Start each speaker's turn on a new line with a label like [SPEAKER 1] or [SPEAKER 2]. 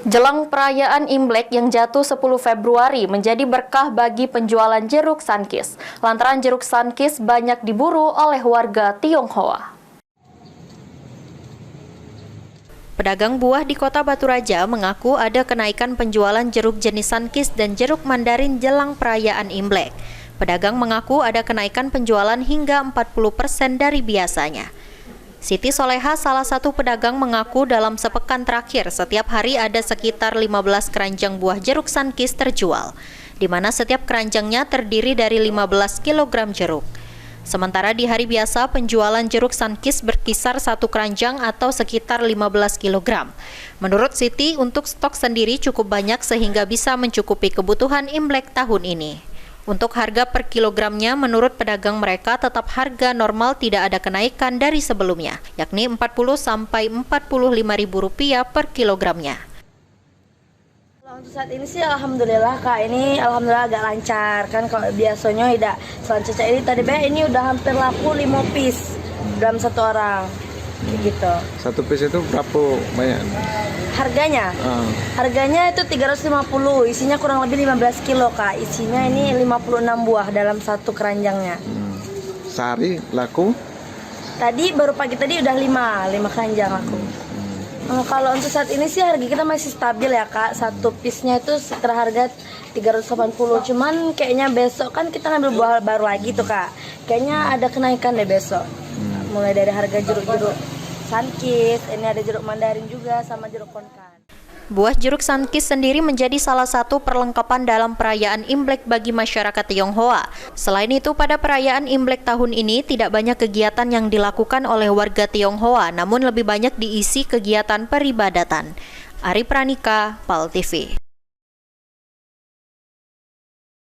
[SPEAKER 1] Jelang perayaan Imlek yang jatuh 10 Februari menjadi berkah bagi penjualan jeruk Sunkist. Lantaran jeruk Sunkist banyak diburu oleh warga Tionghoa. Pedagang buah di Kota Batu Raja mengaku ada kenaikan penjualan jeruk jenis Sunkist dan jeruk mandarin jelang perayaan Imlek. Pedagang mengaku ada kenaikan penjualan hingga 40% dari biasanya. Siti Soleha, salah satu pedagang, mengaku dalam sepekan terakhir setiap hari ada sekitar 15 keranjang buah jeruk Sunkist terjual, di mana setiap keranjangnya terdiri dari 15 kg jeruk. Sementara di hari biasa penjualan jeruk Sunkist berkisar satu keranjang atau sekitar 15 kg. Menurut Siti, untuk stok sendiri cukup banyak sehingga bisa mencukupi kebutuhan Imlek tahun ini. Untuk harga per kilogramnya, menurut pedagang mereka tetap harga normal, tidak ada kenaikan dari sebelumnya, yakni Rp40.000–Rp45.000 per kilogramnya.
[SPEAKER 2] Untuk saat ini sih alhamdulillah Kak, ini alhamdulillah agak lancar kan, kalau biasanya tidak selanjutnya ini tadi ini udah hampir laku 5 piece dalam satu orang gitu.
[SPEAKER 3] Satu piece itu berapa banyak?
[SPEAKER 2] Harganya? Harganya itu 350, isinya kurang lebih 15 kilo Kak, isinya ini 56 buah dalam satu keranjangnya.
[SPEAKER 3] Sehari laku?
[SPEAKER 2] Tadi baru pagi tadi udah 5 keranjang laku. Kalau untuk saat ini sih harga kita masih stabil ya Kak, satu piece-nya itu sekitar harga 380, cuman kayaknya besok kan kita ngambil buah baru lagi tuh Kak, kayaknya ada kenaikan deh besok. Mulai dari harga jeruk-jeruk Sunkist, ini ada jeruk mandarin juga sama jeruk konkan.
[SPEAKER 1] Buah jeruk Sunkist sendiri menjadi salah satu perlengkapan dalam perayaan Imlek bagi masyarakat Tionghoa. Selain itu, pada perayaan Imlek tahun ini tidak banyak kegiatan yang dilakukan oleh warga Tionghoa, namun lebih banyak diisi kegiatan peribadatan. Ari Pranika, PAL TV.